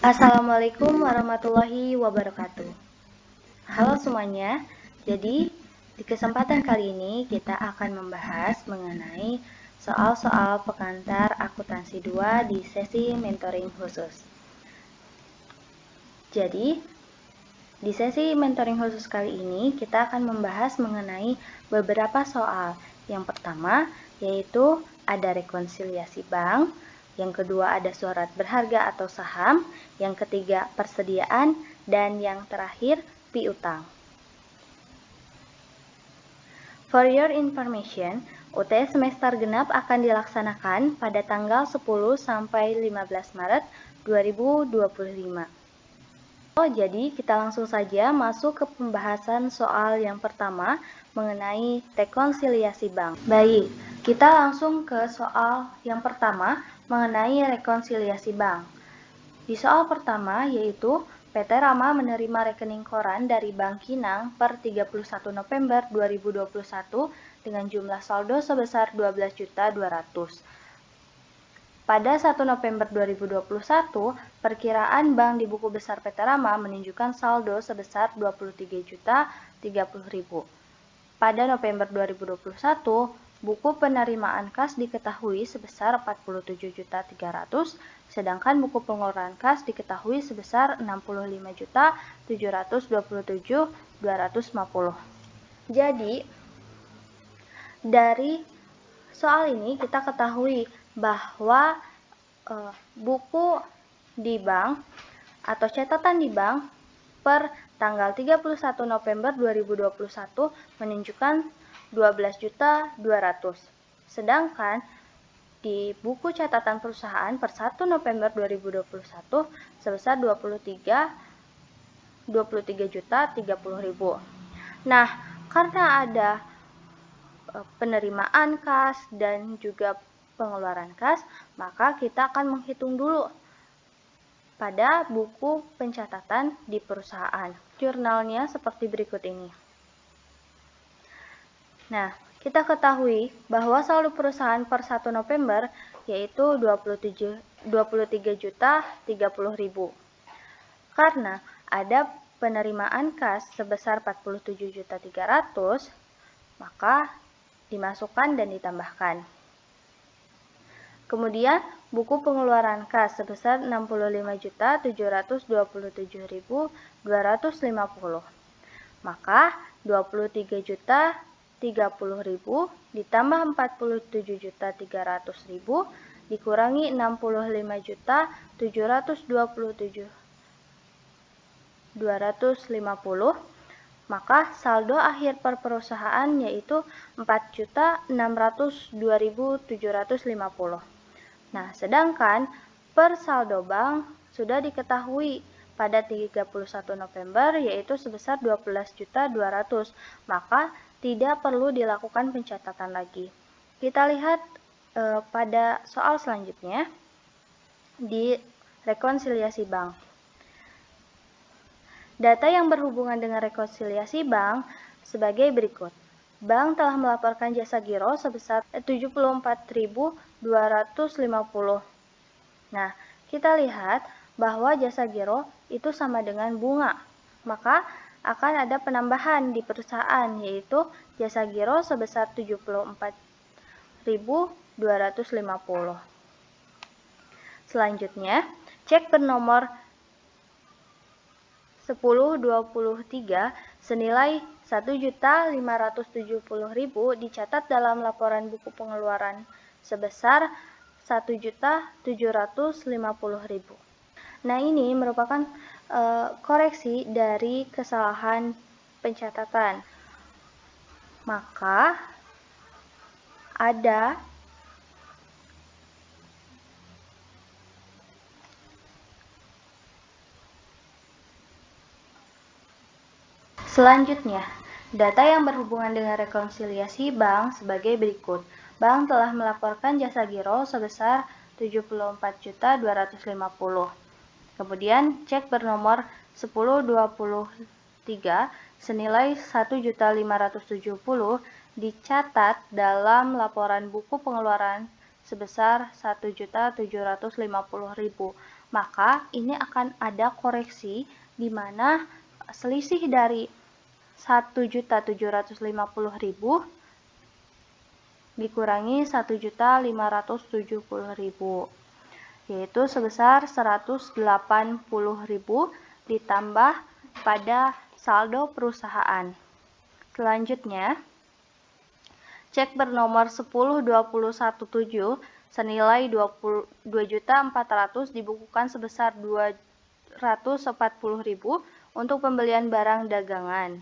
Assalamualaikum warahmatullahi wabarakatuh. Halo semuanya. Jadi, di kesempatan kali ini kita akan membahas mengenai soal-soal pengantar akuntansi 2 di sesi mentoring khusus. Jadi, di sesi mentoring khusus kali ini kita akan membahas mengenai beberapa soal. Yang pertama yaitu ada rekonsiliasi bank, yang kedua ada surat berharga atau saham, yang ketiga persediaan, dan yang terakhir piutang. For your information, UTS semester genap akan dilaksanakan pada tanggal 10 sampai 15 Maret 2025. Jadi kita langsung saja masuk ke pembahasan soal yang pertama mengenai rekonsiliasi bank. Baik, kita langsung ke soal yang pertama mengenai rekonsiliasi bank. Di soal pertama yaitu PT Rama menerima rekening koran dari Bank Kinang per 31 November 2021 dengan jumlah saldo sebesar 12.200. Pada 1 November 2021, perkiraan bank di buku besar PT Rama menunjukkan saldo sebesar 23.030.000. Pada November 2021, buku penerimaan kas diketahui sebesar 47.300, sedangkan buku pengeluaran kas diketahui sebesar 65.727.250. Jadi, dari soal ini kita ketahui bahwa buku di bank atau catatan di bank per tanggal 31 November 2021 menunjukkan 12.200. Sedangkan di buku catatan perusahaan per 1 November 2021 sebesar 23.030.000. Nah, karena ada penerimaan kas dan juga pengeluaran kas, maka kita akan menghitung dulu pada buku pencatatan di perusahaan. Jurnalnya seperti berikut ini. Nah, kita ketahui bahwa saldo perusahaan per 1 November yaitu 23.030.000. Karena ada penerimaan kas sebesar 47.300, maka dimasukkan dan ditambahkan. Kemudian, buku pengeluaran kas sebesar 65.727.250. Maka 23.030.000 ditambah 47.300.000 dikurangi 65.727.250, maka saldo akhir per perusahaan yaitu 4.602.750. Nah, sedangkan per saldo bank sudah diketahui pada 31 November yaitu sebesar 12.200, maka tidak perlu dilakukan pencatatan lagi. Kita lihat pada soal selanjutnya di rekonsiliasi bank. Data yang berhubungan dengan rekonsiliasi bank sebagai berikut. Bank telah melaporkan jasa giro sebesar 74.250. Nah, kita lihat bahwa jasa giro itu sama dengan bunga. Maka akan ada penambahan di perusahaan yaitu jasa giro sebesar 74.250. Selanjutnya, cek bernomor 1023 senilai 1.570.000 dicatat dalam laporan buku pengeluaran sebesar 1.750.000. Nah, ini merupakan koreksi dari kesalahan pencatatan. Maka ada selanjutnya, data yang berhubungan dengan rekonsiliasi bank sebagai berikut. Bank telah melaporkan jasa giro sebesar 74.250. Kemudian cek bernomor 1023 senilai 1.570 dicatat dalam laporan buku pengeluaran sebesar 1.750.000. maka ini akan ada koreksi di mana selisih dari 1.750.000 dikurangi 1.570.000, yaitu sebesar 180.000 ditambah pada saldo perusahaan. Selanjutnya, cek bernomor 10217 senilai 2.400.000 dibukukan sebesar 240.000 untuk pembelian barang dagangan.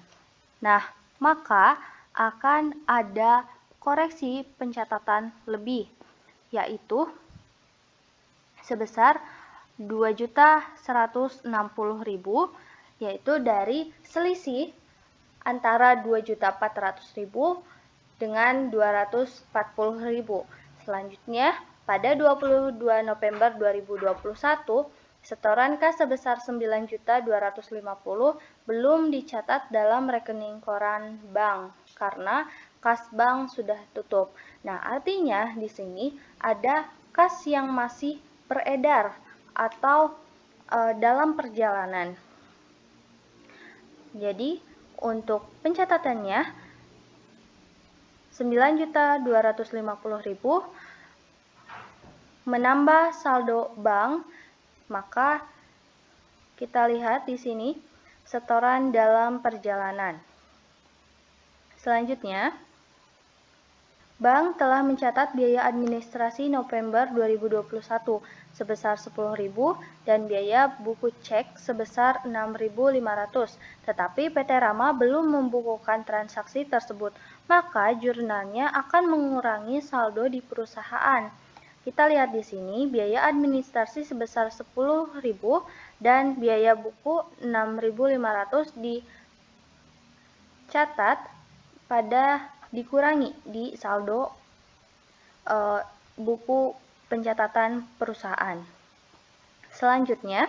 Nah, maka akan ada koreksi pencatatan lebih, yaitu sebesar 2.160.000, yaitu dari selisih antara 2.400.000 dengan 240.000. Selanjutnya, pada 22 November 2021, setoran kas sebesar 9.250.000 belum dicatat dalam rekening koran bank karena kas bank sudah tutup. Nah, artinya di sini ada kas yang masih beredar atau dalam perjalanan. Jadi, untuk pencatatannya 9.250.000 menambah saldo bank, maka kita lihat di sini setoran dalam perjalanan. Selanjutnya, bank telah mencatat biaya administrasi November 2021 sebesar 10.000 dan biaya buku cek sebesar 6.500, tetapi PT Rama belum membukukan transaksi tersebut, maka jurnalnya akan mengurangi saldo di perusahaan. Kita lihat di sini biaya administrasi sebesar 10.000 dan biaya buku 6.500 dicatat pada dikurangi di saldo buku pencatatan perusahaan. Selanjutnya,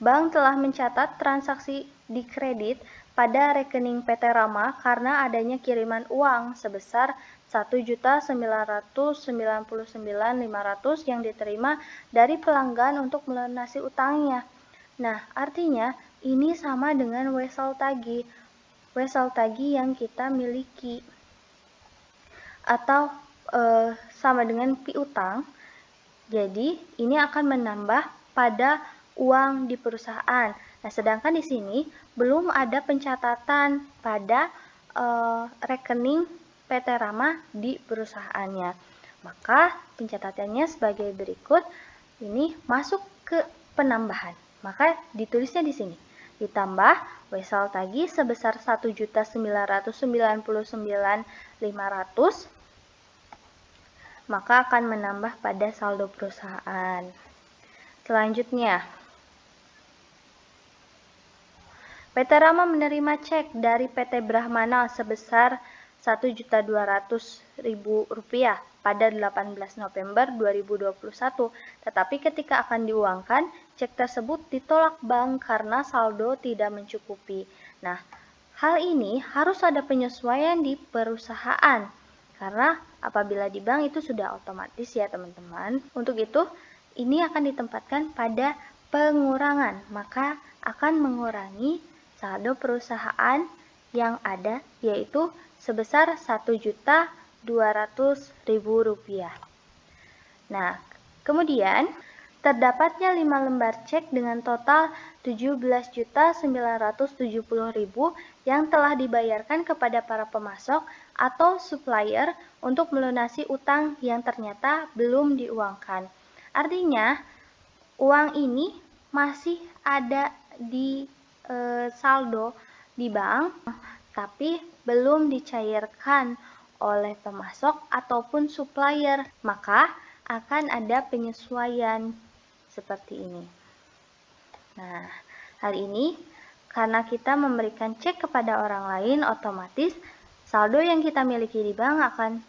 bank telah mencatat transaksi dikredit pada rekening PT Rama karena adanya kiriman uang sebesar 1.999.500 yang diterima dari pelanggan untuk melunasi utangnya. Nah, artinya ini sama dengan wesel tagih yang kita miliki, atau sama dengan piutang. Jadi ini akan menambah pada uang di perusahaan. Nah, sedangkan di sini belum ada pencatatan pada rekening PT Rama di perusahaannya. Maka pencatatannya sebagai berikut, ini masuk ke penambahan. Maka ditulisnya di sini. Ditambah wesel tagih sebesar 1.999.500, maka akan menambah pada saldo perusahaan. Selanjutnya, PT Rama menerima cek dari PT Brahmana sebesar Rp1.200.000 pada 18 November 2021, tetapi ketika akan diuangkan, cek tersebut ditolak bank karena saldo tidak mencukupi. Nah, hal ini harus ada penyesuaian di perusahaan, karena apabila di bank itu sudah otomatis ya teman-teman. Untuk itu, ini akan ditempatkan pada pengurangan, maka akan mengurangi saldo perusahaan yang ada, yaitu sebesar Rp1.200.000. Nah, kemudian terdapatnya 5 lembar cek dengan total Rp17.970.000 yang telah dibayarkan kepada para pemasok atau supplier untuk melunasi utang yang ternyata belum diuangkan. Artinya, uang ini masih ada di saldo di bank, tapi belum dicairkan oleh pemasok ataupun supplier, maka akan ada penyesuaian seperti ini. Nah, hal ini karena kita memberikan cek kepada orang lain, otomatis saldo yang kita miliki di bank akan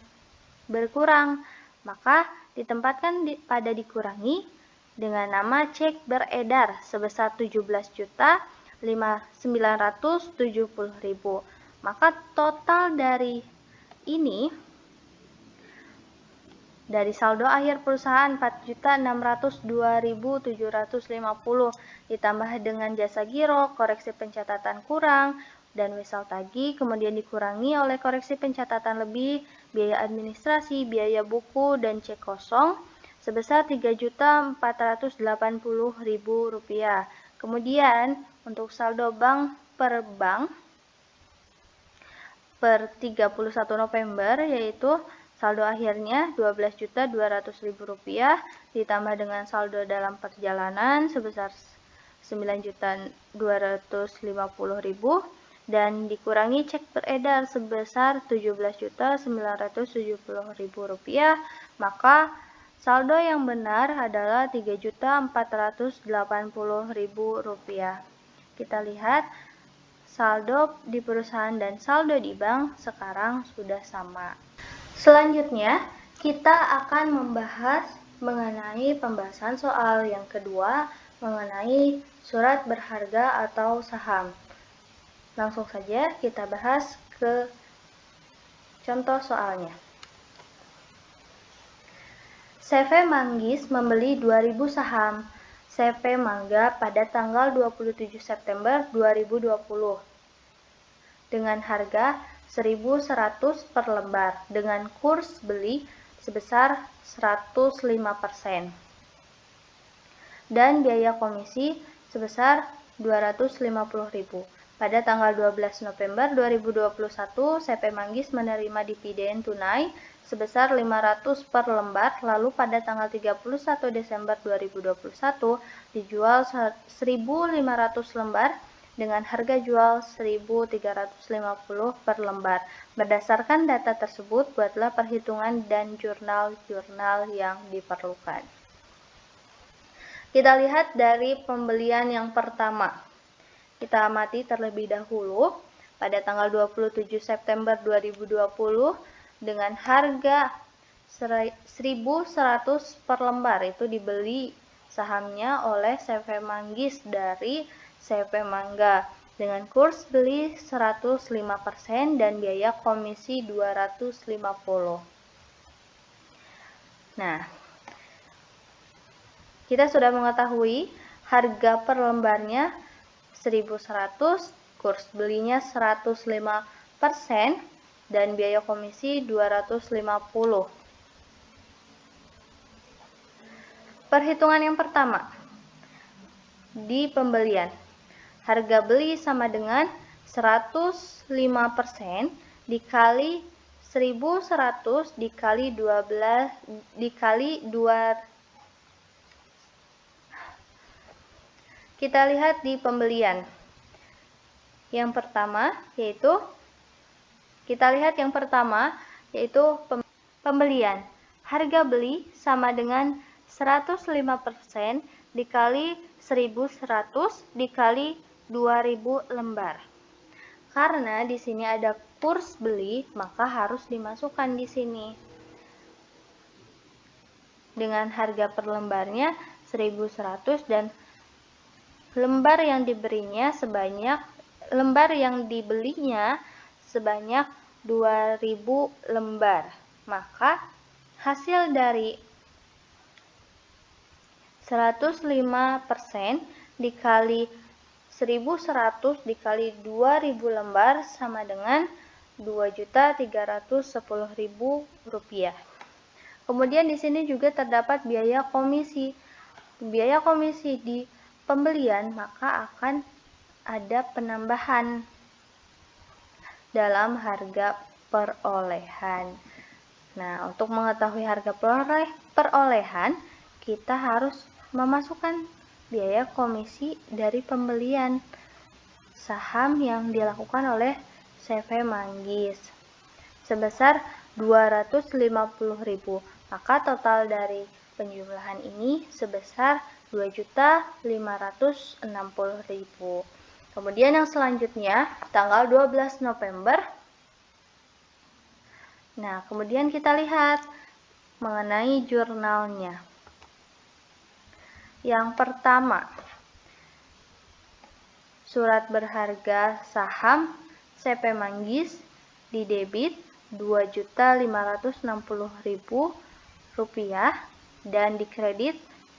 berkurang, maka ditempatkan pada dikurangi dengan nama cek beredar sebesar 17.970.000. Maka total dari ini Dari saldo akhir perusahaan 4.602.750 ditambah dengan jasa giro, koreksi pencatatan kurang, dan wisal tagih, kemudian dikurangi oleh koreksi pencatatan lebih, biaya administrasi, biaya buku, dan cek kosong sebesar Rp3.480.000. Kemudian untuk saldo bank per 31 November yaitu saldo akhirnya Rp12.200.000 ditambah dengan saldo dalam perjalanan sebesar Rp9.250.000 dan dikurangi cek beredar sebesar Rp17.970.000, maka saldo yang benar adalah Rp3.480.000. Kita lihat saldo di perusahaan dan saldo di bank sekarang sudah sama. Selanjutnya, kita akan membahas mengenai pembahasan soal yang kedua mengenai surat berharga atau saham. Langsung saja kita bahas ke contoh soalnya. CV Manggis membeli 2.000 saham CV Mangga pada tanggal 27 September 2020 dengan harga 1.100 per lembar dengan kurs beli sebesar 105% dan biaya komisi sebesar Rp250.000. Pada tanggal 12 November 2021, CV Manggis menerima dividen tunai sebesar 500 per lembar, lalu pada tanggal 31 Desember 2021 dijual 1.500 lembar dengan harga jual Rp1.350 per lembar. Berdasarkan data tersebut, buatlah perhitungan dan jurnal-jurnal yang diperlukan. Kita lihat dari pembelian yang pertama. Kita amati terlebih dahulu pada tanggal 27 September 2020 dengan harga 1.100 per lembar itu dibeli sahamnya oleh CV Manggis dari CV Mangga dengan kurs beli 105% dan biaya komisi 250. Nah, kita sudah mengetahui harga per lembarnya 1.100, kurs belinya 105% dan biaya komisi 250. Perhitungan yang pertama di pembelian. Harga beli sama dengan 105% dikali 1.100 dikali 12 dikali 2. Kita lihat di pembelian. Yang pertama yaitu pembelian. Harga beli sama dengan 105% dikali 1.100 dikali 2.000 lembar. Karena di sini ada kurs beli, maka harus dimasukkan di sini. Dengan harga per lembarnya 1.100 dan lembar yang dibelinya sebanyak 2.000 lembar. Maka hasil dari 105% dikali 1.100 dikali 2.000 lembar sama dengan Rp2.310.000. Kemudian di sini juga terdapat biaya komisi. Biaya komisi di pembelian, maka akan ada penambahan dalam harga perolehan. Nah, untuk mengetahui harga perolehan, kita harus memasukkan biaya komisi dari pembelian saham yang dilakukan oleh CV Manggis sebesar Rp250.000. Maka total dari penjumlahan ini sebesar Rp2.560.000. Kemudian yang selanjutnya tanggal 12 November. Nah, kemudian kita lihat mengenai jurnalnya. Yang pertama, surat berharga saham CV Manggis di debit Rp2.560.000 rupiah dan dikredit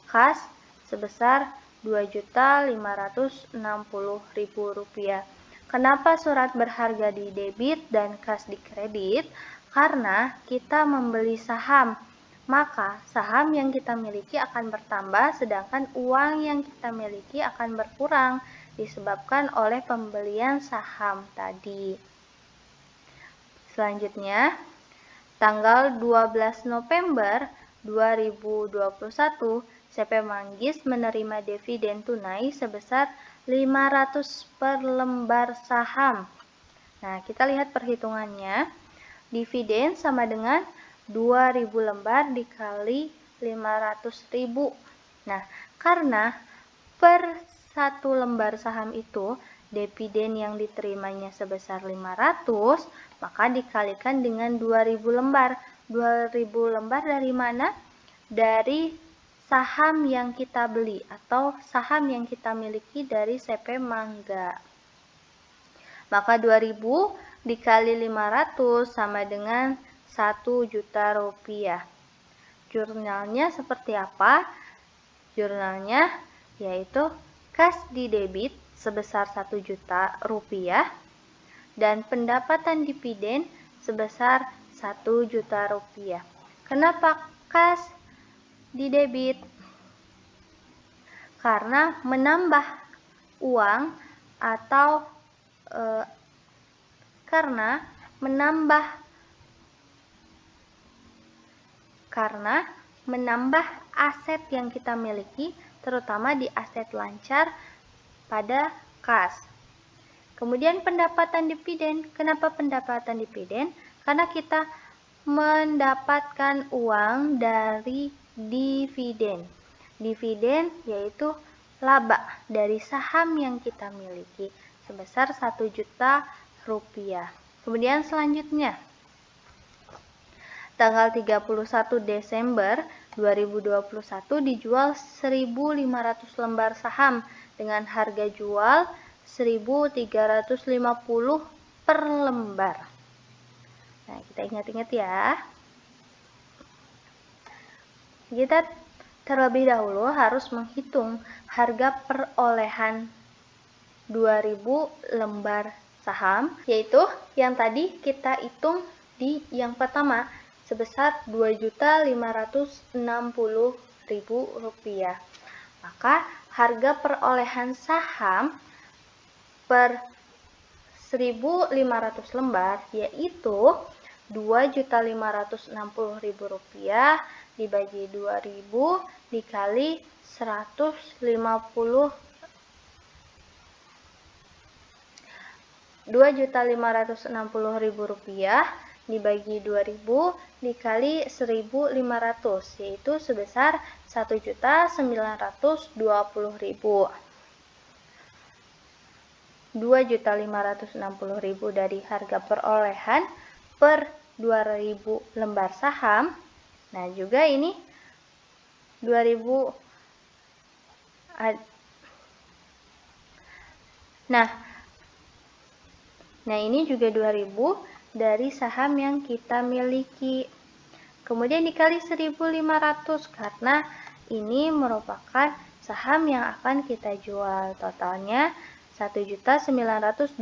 kas sebesar Rp2.560.000. Kenapa surat berharga di debit dan kas di kredit? Karena kita membeli saham, maka saham yang kita miliki akan bertambah sedangkan uang yang kita miliki akan berkurang disebabkan oleh pembelian saham tadi. Selanjutnya, tanggal 12 November 2021, CP Manggis menerima dividen tunai sebesar 500 per lembar saham. Nah, kita lihat perhitungannya. Dividen sama dengan 2.000 lembar dikali 500.000. Nah, karena per satu lembar saham itu dividen yang diterimanya sebesar 500, maka dikalikan dengan 2.000 lembar. 2.000 lembar dari mana? Dari saham yang kita beli atau saham yang kita miliki dari CP Mangga. Maka 2.000 dikali 500 sama dengan 1 juta rupiah. Jurnalnya seperti apa? Jurnalnya yaitu kas di debit sebesar 1 juta rupiah dan pendapatan dividen sebesar 1 juta rupiah. Kenapa kas di debit? Karena menambah uang atau karena menambah aset yang kita miliki, terutama di aset lancar pada kas. Kemudian pendapatan dividen. Kenapa pendapatan dividen? Karena kita mendapatkan uang dari dividen. Dividen yaitu laba dari saham yang kita miliki sebesar 1 juta rupiah. Kemudian selanjutnya, tanggal 31 Desember 2021 dijual 1.500 lembar saham dengan harga jual 1.350 per lembar. Nah, kita ingat-ingat ya. Kita terlebih dahulu harus menghitung harga perolehan 2.000 lembar saham, yaitu yang tadi kita hitung di yang pertama sebesar Rp2.560.000. Maka harga perolehan saham per 1.500 lembar yaitu Rp2.560.000 dibagi 2.000 dikali 150. Rp2.560.000 dibagi 2.000 dikali 1.500 yaitu sebesar 1.920.000. 2.560.000 dari harga perolehan per 2.000 lembar saham. Nah, juga ini 2.000. Nah, ini juga 2.000 dari saham yang kita miliki. Kemudian dikali 1.500 karena ini merupakan saham yang akan kita jual. Totalnya Rp1.920.000.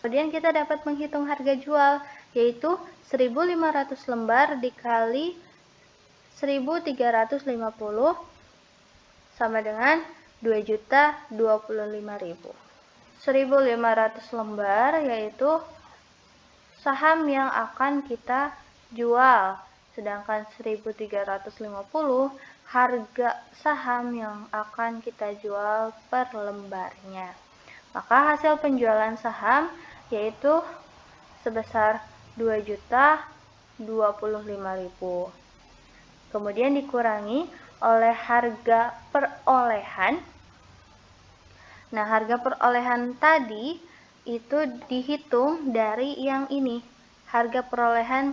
Kemudian kita dapat menghitung harga jual, yaitu 1.500 lembar dikali 1.350 sama dengan 2.025.000. 1.500 lembar yaitu saham yang akan kita jual, sedangkan 1.350 harga saham yang akan kita jual per lembarnya. Maka hasil penjualan saham yaitu sebesar Rp2.025.000. Kemudian dikurangi oleh harga perolehan. Nah, harga perolehan tadi itu dihitung dari yang ini. Harga perolehan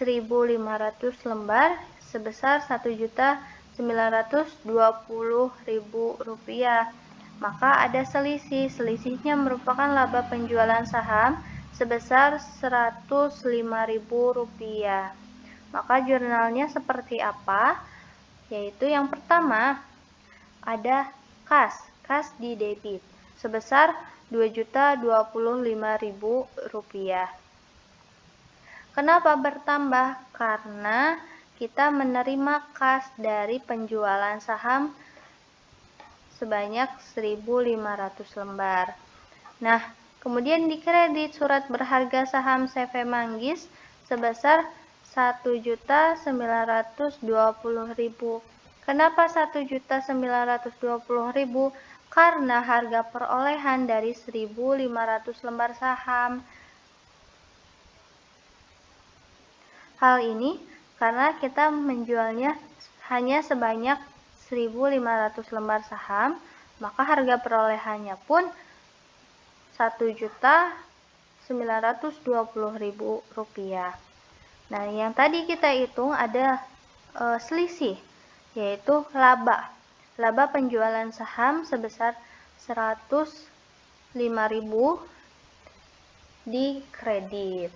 1.500 lembar sebesar Rp1.920.000. Maka ada selisih. Selisihnya merupakan laba penjualan saham sebesar Rp105.000. Maka jurnalnya seperti apa? Yaitu yang pertama ada kas di debit sebesar Rp2.025.000. Kenapa bertambah? Karena kita menerima kas dari penjualan saham sebanyak 1.500 lembar. Nah, kemudian dikredit surat berharga saham CV Manggis sebesar Rp1.920.000. Kenapa Rp1.920.000? Karena harga perolehan dari 1.500 lembar saham. Hal ini karena kita menjualnya hanya sebanyak 1.500 lembar saham, maka harga perolehannya pun Rp1.920.000. Nah, yang tadi kita hitung ada selisih, yaitu laba. Laba penjualan saham sebesar 105.000 di kredit.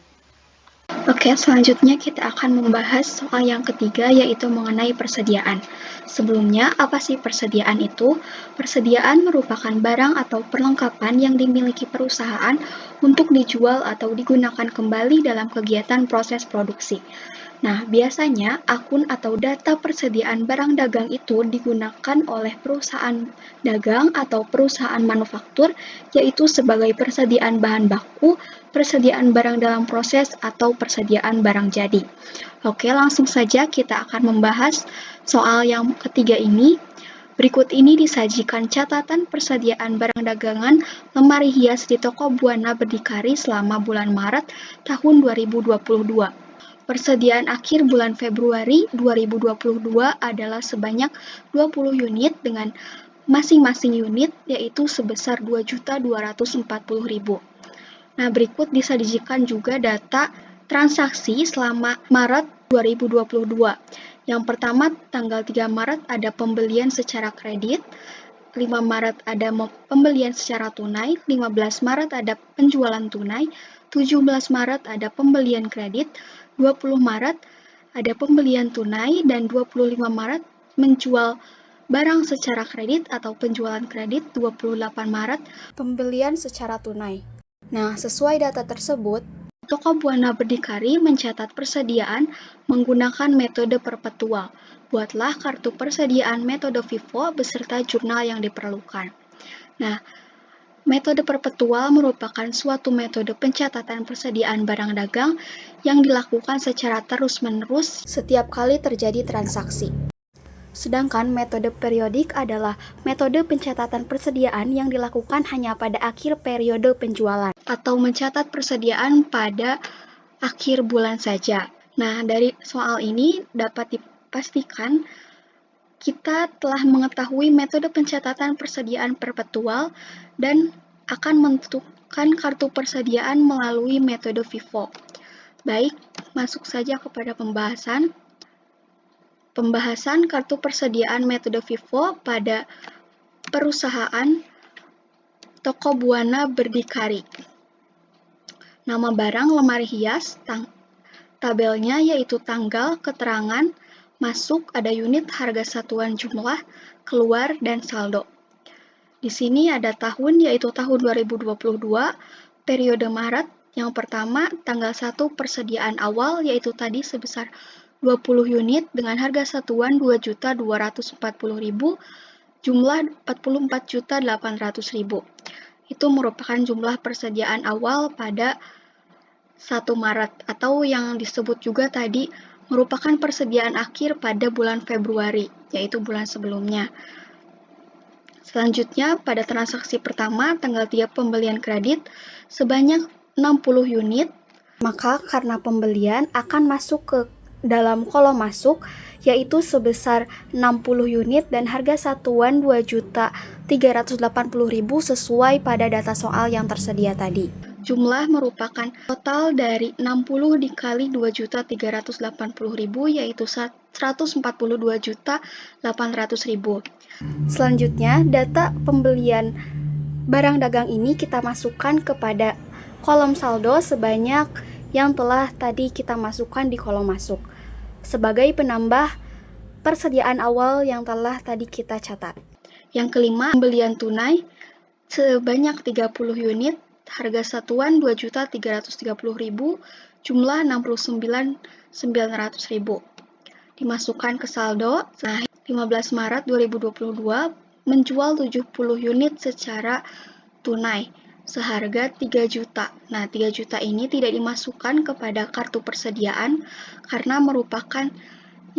Oke, selanjutnya kita akan membahas soal yang ketiga, yaitu mengenai persediaan. Sebelumnya, apa sih persediaan itu? Persediaan merupakan barang atau perlengkapan yang dimiliki perusahaan untuk dijual atau digunakan kembali dalam kegiatan proses produksi. Nah, biasanya akun atau data persediaan barang dagang itu digunakan oleh perusahaan dagang atau perusahaan manufaktur, yaitu sebagai persediaan bahan baku, persediaan barang dalam proses, atau persediaan barang jadi. Oke, langsung saja kita akan membahas soal yang ketiga ini. Berikut ini disajikan catatan persediaan barang dagangan lemari hias di toko Buana Berdikari selama bulan Maret tahun 2022. Persediaan akhir bulan Februari 2022 adalah sebanyak 20 unit dengan masing-masing unit yaitu sebesar Rp2.240.000. Nah, berikut disajikan juga data transaksi selama Maret 2022. Yang pertama, tanggal 3 Maret ada pembelian secara kredit, 5 Maret ada pembelian secara tunai, 15 Maret ada penjualan tunai, 17 Maret ada pembelian kredit, 20 Maret ada pembelian tunai, dan 25 Maret menjual barang secara kredit atau penjualan kredit, 28 Maret pembelian secara tunai. Nah, sesuai data tersebut, Toko Buana Berdikari mencatat persediaan menggunakan metode perpetual. Buatlah kartu persediaan metode FIFO beserta jurnal yang diperlukan. Nah, metode perpetual merupakan suatu metode pencatatan persediaan barang dagang yang dilakukan secara terus-menerus setiap kali terjadi transaksi. Sedangkan metode periodik adalah metode pencatatan persediaan yang dilakukan hanya pada akhir periode penjualan atau mencatat persediaan pada akhir bulan saja. Nah, dari soal ini dapat dipastikan kita telah mengetahui metode pencatatan persediaan perpetual dan akan menentukan kartu persediaan melalui metode FIFO. Baik, masuk saja kepada pembahasan. Pembahasan kartu persediaan metode FIFO pada perusahaan Toko Buana Berdikari. Nama barang lemari hias, tabelnya yaitu tanggal, keterangan, masuk, ada unit, harga satuan jumlah, keluar, dan saldo. Di sini ada tahun, yaitu tahun 2022, periode Maret. Yang pertama, tanggal 1 persediaan awal, yaitu tadi sebesar 20 unit dengan harga satuan Rp2.240.000, jumlah Rp44.800.000. Itu merupakan jumlah persediaan awal pada 1 Maret, atau yang disebut juga tadi merupakan persediaan akhir pada bulan Februari, yaitu bulan sebelumnya. Selanjutnya, pada transaksi pertama, tanggal 3 pembelian kredit, sebanyak 60 unit, maka karena pembelian akan masuk ke dalam kolom masuk, yaitu sebesar 60 unit dan harga satuan Rp2.380.000 sesuai pada data soal yang tersedia tadi. Jumlah merupakan total dari 60 dikali Rp2.380.000, yaitu Rp142.800.000. Selanjutnya, data pembelian barang dagang ini kita masukkan kepada kolom saldo sebanyak yang telah tadi kita masukkan di kolom masuk, sebagai penambah persediaan awal yang telah tadi kita catat. Yang kelima, pembelian tunai sebanyak 30 unit, harga satuan Rp2.330.000, jumlah Rp69.900.000. Dimasukkan ke saldo. Nah, 15 Maret 2022 menjual 70 unit secara tunai seharga 3 juta. Nah, 3 juta ini tidak dimasukkan kepada kartu persediaan karena merupakan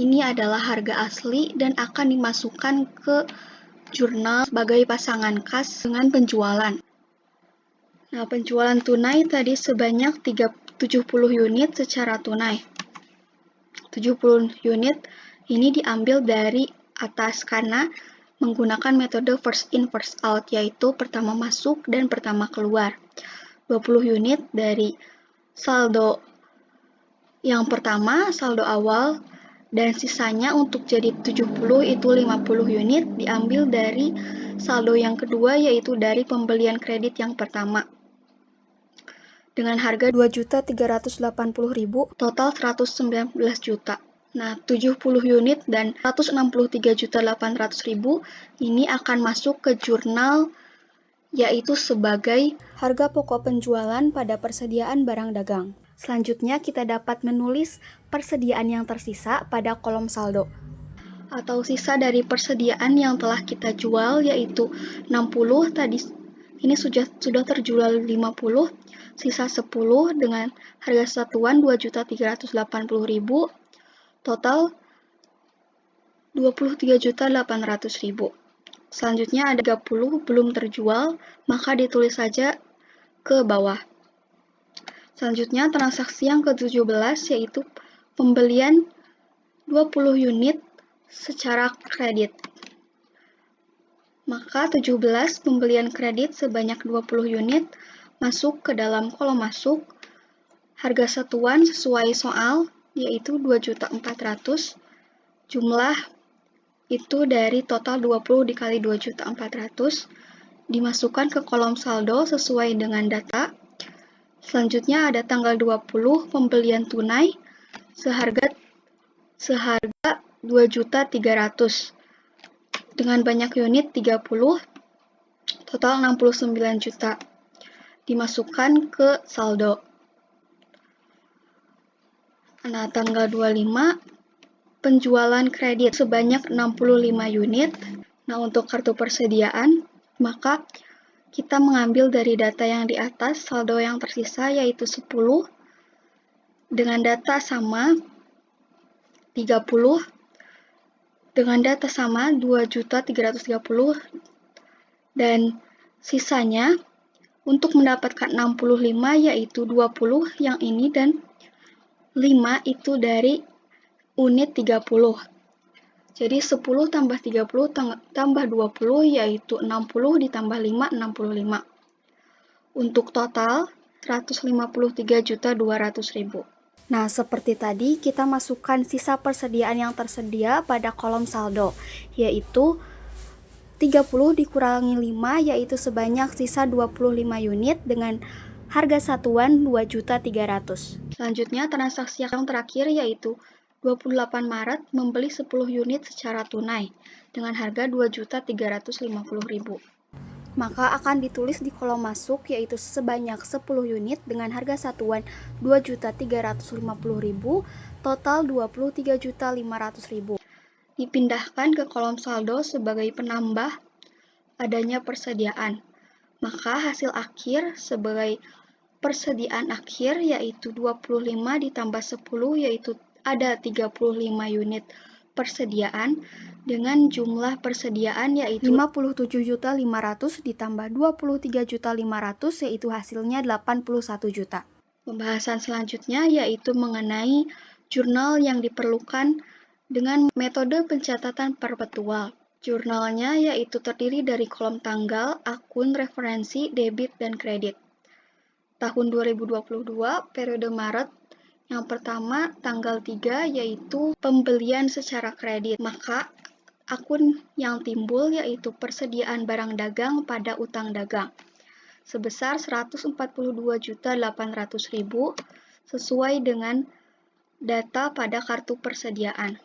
ini adalah harga asli dan akan dimasukkan ke jurnal sebagai pasangan kas dengan penjualan. Nah, penjualan tunai tadi sebanyak 70 unit secara tunai. 70 unit ini diambil dari atas karena menggunakan metode first in first out, yaitu pertama masuk dan pertama keluar. 20 unit dari saldo yang pertama, saldo awal, dan sisanya untuk jadi 70 itu 50 unit diambil dari saldo yang kedua, yaitu dari pembelian kredit yang pertama. Dengan harga Rp2.380.000, total 119 juta. Nah, 70 unit dan 163.800.000 ini akan masuk ke jurnal, yaitu sebagai harga pokok penjualan pada persediaan barang dagang. Selanjutnya kita dapat menulis persediaan yang tersisa pada kolom saldo. Atau sisa dari persediaan yang telah kita jual, yaitu 60 tadi ini sudah terjual 50, sisa 10 dengan harga satuan Rp2.380.000, total Rp23.800.000. Selanjutnya ada 30 belum terjual, maka ditulis saja ke bawah. Selanjutnya transaksi yang ke-17 yaitu pembelian 20 unit secara kredit. Maka 17 pembelian kredit sebanyak 20 unit masuk ke dalam kolom masuk. Harga satuan sesuai soal yaitu 2.400.000. Jumlah itu dari total 20 dikali 2.400.000 dimasukkan ke kolom saldo sesuai dengan data. Selanjutnya ada tanggal 20 pembelian tunai seharga 2.300.000 dengan banyak unit 30, total 69 juta dimasukkan ke saldo. Nah, tanggal 25 penjualan kredit sebanyak 65 unit. Nah, untuk kartu persediaan, maka kita mengambil dari data yang di atas, saldo yang tersisa yaitu 10, dengan data sama 30, dengan data sama 2.330, dan sisanya untuk mendapatkan 65 yaitu 20 yang ini dan 5 itu dari unit 30. Jadi 10 tambah 30 tambah 20 yaitu 60 ditambah 5, 65. Untuk total 153.200.000. Nah, seperti tadi kita masukkan sisa persediaan yang tersedia pada kolom saldo, yaitu 30 dikurangi 5 yaitu sebanyak sisa 25 unit dengan harga satuan 2.300.000. Selanjutnya transaksi yang terakhir yaitu 28 Maret membeli 10 unit secara tunai dengan harga 2.350.000. Maka akan ditulis di kolom masuk yaitu sebanyak 10 unit dengan harga satuan 2.350.000, total 23.500.000. Dipindahkan ke kolom saldo sebagai penambah adanya persediaan. Maka hasil akhir sebagai persediaan akhir yaitu 25 ditambah 10 yaitu ada 35 unit persediaan dengan jumlah persediaan yaitu 57.500.000 ditambah 23.500.000 yaitu hasilnya 81 juta. Pembahasan selanjutnya yaitu mengenai jurnal yang diperlukan dengan metode pencatatan perpetual. Jurnalnya yaitu terdiri dari kolom tanggal, akun, referensi, debit, dan kredit. Tahun 2022, periode Maret, yang pertama tanggal 3 yaitu pembelian secara kredit. Maka akun yang timbul yaitu persediaan barang dagang pada utang dagang. sebesar 142.800.000 sesuai dengan data pada kartu persediaan.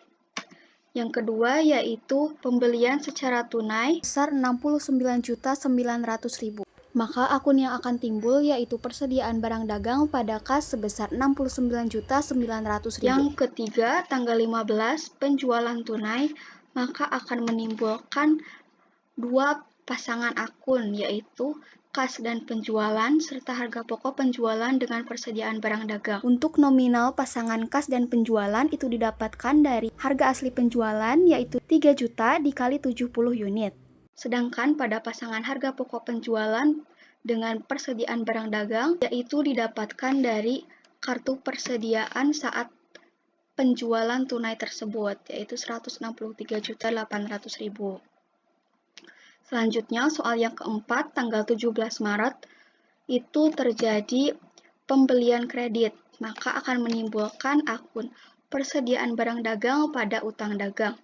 Yang kedua yaitu pembelian secara tunai sebesar 69.900.000. Maka akun yang akan timbul yaitu persediaan barang dagang pada kas sebesar 69.900.000. Yang ketiga, tanggal 15 penjualan tunai, maka akan menimbulkan dua pasangan akun yaitu kas dan penjualan serta harga pokok penjualan dengan persediaan barang dagang. Untuk nominal pasangan kas dan penjualan itu didapatkan dari harga asli penjualan yaitu 3 juta dikali 70 unit. Sedangkan pada pasangan harga pokok penjualan dengan persediaan barang dagang yaitu didapatkan dari kartu persediaan saat penjualan tunai tersebut yaitu 163.800.000. Selanjutnya, soal yang keempat, tanggal 17 Maret, itu terjadi pembelian kredit, maka akan menimbulkan akun persediaan barang dagang pada utang dagang,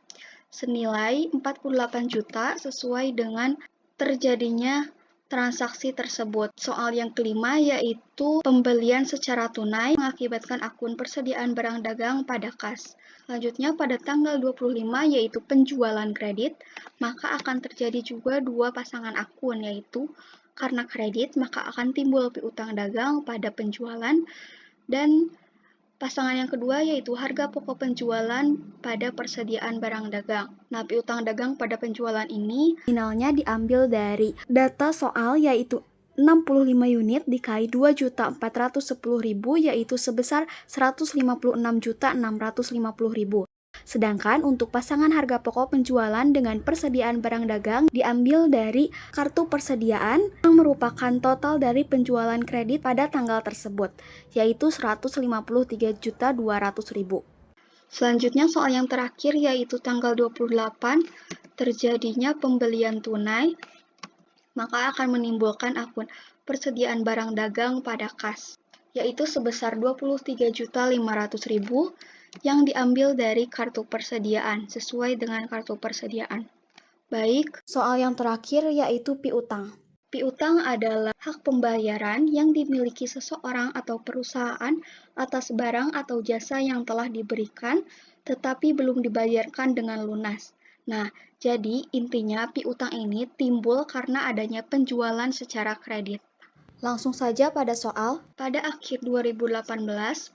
senilai 48 juta sesuai dengan terjadinya transaksi tersebut. Soal yang kelima yaitu pembelian secara tunai mengakibatkan akun persediaan barang dagang pada kas. Selanjutnya pada tanggal 25 yaitu penjualan kredit, maka akan terjadi juga dua pasangan akun yaitu karena kredit maka akan timbul piutang dagang pada penjualan dan pasangan yang kedua yaitu harga pokok penjualan pada persediaan barang dagang. Nah, piutang dagang pada penjualan ini Nominalnya diambil dari data soal yaitu 65 unit dikali 2.410.000 yaitu sebesar 156.650.000. Sedangkan untuk pasangan harga pokok penjualan dengan persediaan barang dagang diambil dari kartu persediaan yang merupakan total dari penjualan kredit pada tanggal tersebut, yaitu 153.200.000. Selanjutnya soal yang terakhir yaitu tanggal 28 terjadinya pembelian tunai, maka akan menimbulkan akun persediaan barang dagang pada kas, yaitu sebesar 23.500.000 yang diambil dari kartu persediaan sesuai dengan kartu persediaan. Baik, Soal yang terakhir yaitu piutang. piutang adalah hak pembayaran yang dimiliki seseorang atau perusahaan atas barang atau jasa yang telah diberikan tetapi belum dibayarkan dengan lunas. Nah, jadi intinya piutang ini timbul karena adanya penjualan secara kredit. Langsung saja pada soal. Pada akhir 2018,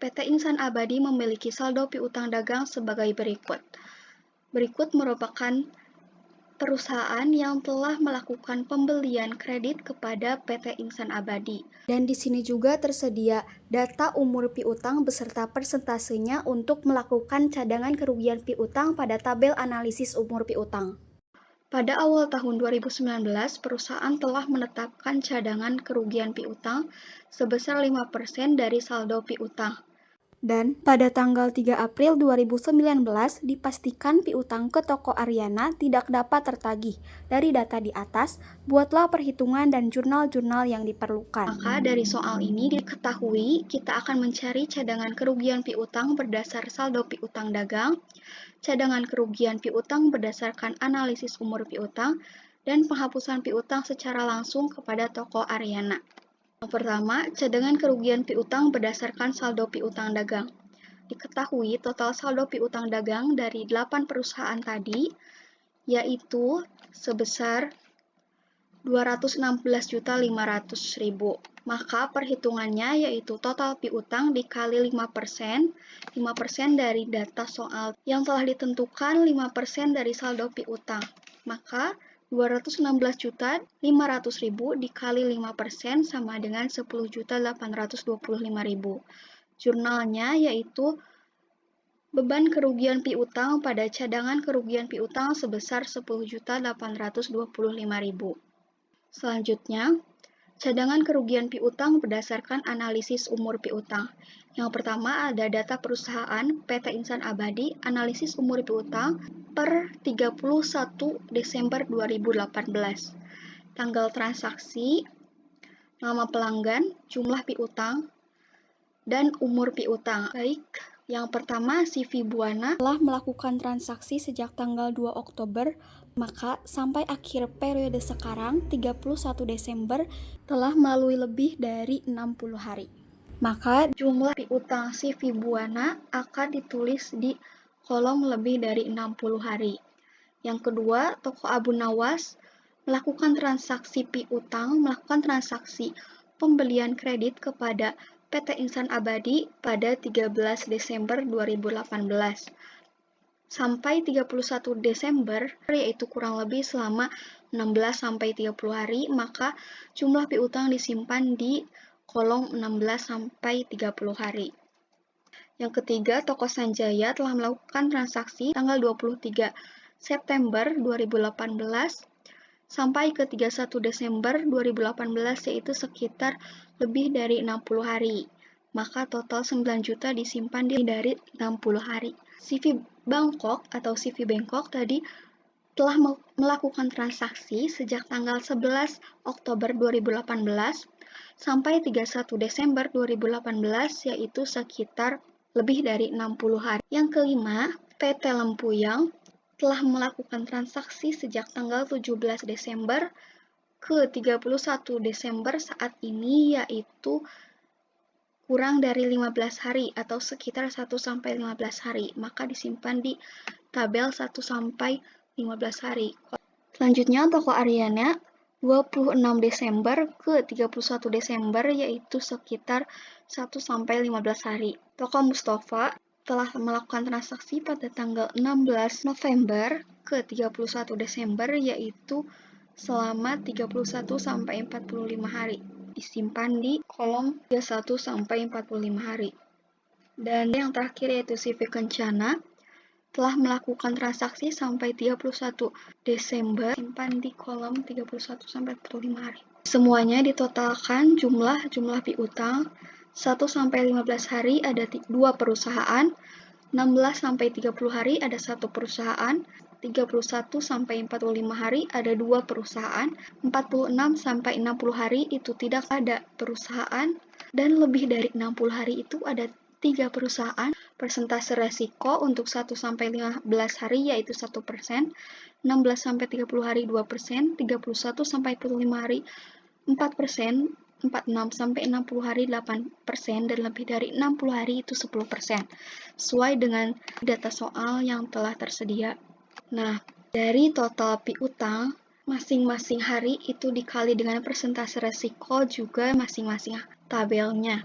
PT Insan Abadi memiliki saldo piutang dagang sebagai berikut. Berikut merupakan perusahaan yang telah melakukan pembelian kredit kepada PT Insan Abadi. Dan di sini juga tersedia data umur piutang beserta persentasenya untuk melakukan cadangan kerugian piutang pada tabel analisis umur piutang. Pada awal tahun 2019, perusahaan telah menetapkan cadangan kerugian piutang sebesar 5% dari saldo piutang. Dan pada tanggal 3 April 2019 dipastikan piutang ke toko Ariana tidak dapat tertagih. Dari data di atas, buatlah perhitungan dan jurnal-jurnal yang diperlukan. Maka dari soal ini diketahui kita akan mencari cadangan kerugian piutang berdasar saldo piutang dagang, cadangan kerugian piutang berdasarkan analisis umur piutang, dan penghapusan piutang secara langsung kepada toko Ariana. Yang pertama, cadangan kerugian piutang berdasarkan saldo piutang dagang. Diketahui total saldo piutang dagang dari 8 perusahaan tadi yaitu sebesar 216.500.000. Maka perhitungannya yaitu total piutang dikali 5%, 5% dari data soal yang telah ditentukan 5% dari saldo piutang. Maka 216.500.000 dikali 5% sama dengan 10.825.000. Jurnalnya yaitu beban kerugian piutang pada cadangan kerugian piutang sebesar 10.825.000. Selanjutnya, cadangan kerugian piutang berdasarkan analisis umur piutang. Yang pertama ada data perusahaan PT Insan Abadi, analisis umur piutang per 31 Desember 2018. Tanggal transaksi, nama pelanggan, jumlah piutang, dan umur piutang. Baik, Yang pertama, CV Buana telah melakukan transaksi sejak tanggal 2 Oktober, maka sampai akhir periode sekarang 31 Desember telah melalui lebih dari 60 hari. Maka jumlah piutang CV Buana akan ditulis di kolom lebih dari 60 hari. Yang kedua, toko Abu Nawas melakukan transaksi piutang, melakukan transaksi pembelian kredit kepada PT Insan Abadi pada 13 Desember 2018. Sampai 31 Desember, yaitu kurang lebih selama 16-30 hari, maka jumlah piutang disimpan di kolom 16-30 hari. Yang ketiga, toko Sanjaya telah melakukan transaksi tanggal 23 September 2018 sampai ke 31 Desember 2018, yaitu sekitar lebih dari 60 hari. Maka total 9 juta disimpan dari 60 hari. CV Bangkok atau CV Bangkok tadi telah melakukan transaksi sejak tanggal 11 Oktober 2018 sampai 31 Desember 2018, yaitu sekitar lebih dari 60 hari. Yang kelima, PT Lempuyang telah melakukan transaksi sejak tanggal 17 Desember ke 31 Desember saat ini, yaitu kurang dari 15 hari atau sekitar 1-15 hari, maka disimpan di tabel 1-15 hari. Selanjutnya, toko Ariana 26 Desember ke 31 Desember, yaitu sekitar 1-15 hari. Toko Mustafa telah melakukan transaksi pada tanggal 16 November ke 31 Desember, yaitu selama 31-45 hari. Disimpan di kolom 31-45 hari. Dan yang terakhir yaitu CV Kencana telah melakukan transaksi sampai 31 Desember, simpan di kolom 31-45 hari. Semuanya ditotalkan jumlah piutang 1-15 hari ada 2 perusahaan, 16-30 hari ada 1 perusahaan, 31-45 hari ada 2 perusahaan, 46-60 hari itu tidak ada perusahaan, dan lebih dari 60 hari itu ada 3 perusahaan. Persentase resiko untuk 1-15 hari yaitu 1%, 16-30 hari 2%, 31-45 hari 4%, 46-60 hari 8%, dan lebih dari 60 hari itu 10%, sesuai dengan data soal yang telah tersedia. Nah, dari total piutang, masing-masing hari itu dikali dengan persentase resiko juga masing-masing tabelnya.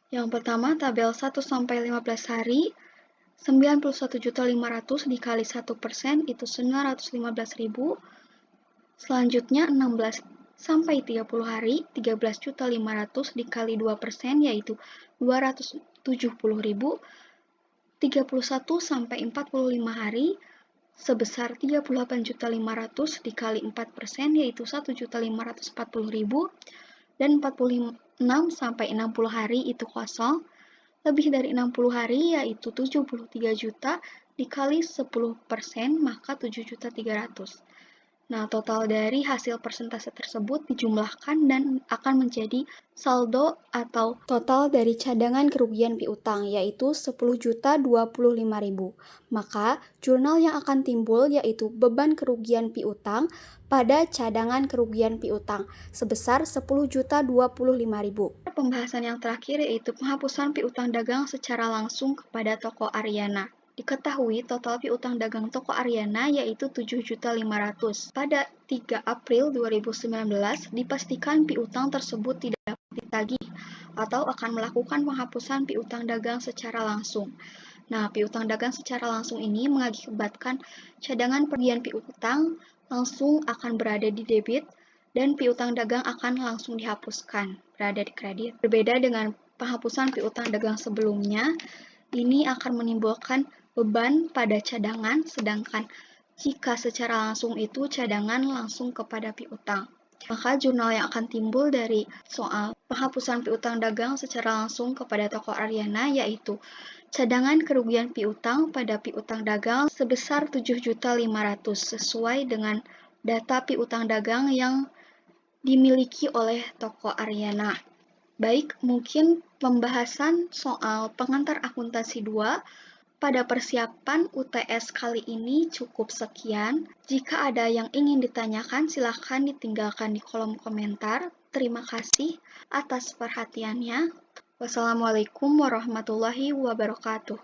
Yang pertama, tabel 1-15 hari, 91.500 dikali 1% itu 915.000. Selanjutnya 16-30 hari, 13.500 dikali 2% yaitu 270.000. 31-45 hari sebesar 38.500 dikali 4% yaitu 1.540.000. Dan 46-60 hari itu kosong. Lebih dari 60 hari yaitu 73 juta dikali 10% maka 7.300. Nah, total dari hasil persentase tersebut dijumlahkan dan akan menjadi saldo atau total dari cadangan kerugian piutang yaitu 10.025.000. Maka jurnal yang akan timbul yaitu beban kerugian piutang pada cadangan kerugian piutang sebesar 10.025.000. Pembahasan yang terakhir yaitu penghapusan piutang dagang secara langsung kepada toko Ariana. Diketahui total piutang dagang toko Ariana yaitu 7.500.000. Pada 3 April 2019 dipastikan piutang tersebut tidak dapat ditagih atau akan melakukan penghapusan piutang dagang secara langsung. Nah, piutang dagang secara langsung ini mengakibatkan cadangan kerugian piutang langsung akan berada di debit dan piutang dagang akan langsung dihapuskan, berada di kredit. Berbeda dengan penghapusan piutang dagang sebelumnya, ini akan menimbulkan beban pada cadangan, sedangkan jika secara langsung itu cadangan langsung kepada piutang. Maka jurnal yang akan timbul dari soal penghapusan piutang dagang secara langsung kepada toko Ariana yaitu cadangan kerugian piutang pada piutang dagang sebesar 7.500.000 sesuai dengan data piutang dagang yang dimiliki oleh toko Ariana. Baik, mungkin pembahasan soal pengantar akuntansi 2 pada persiapan UTS kali ini cukup sekian. Jika ada yang ingin ditanyakan, silahkan ditinggalkan di kolom komentar. Terima kasih atas perhatiannya. Wassalamualaikum warahmatullahi wabarakatuh.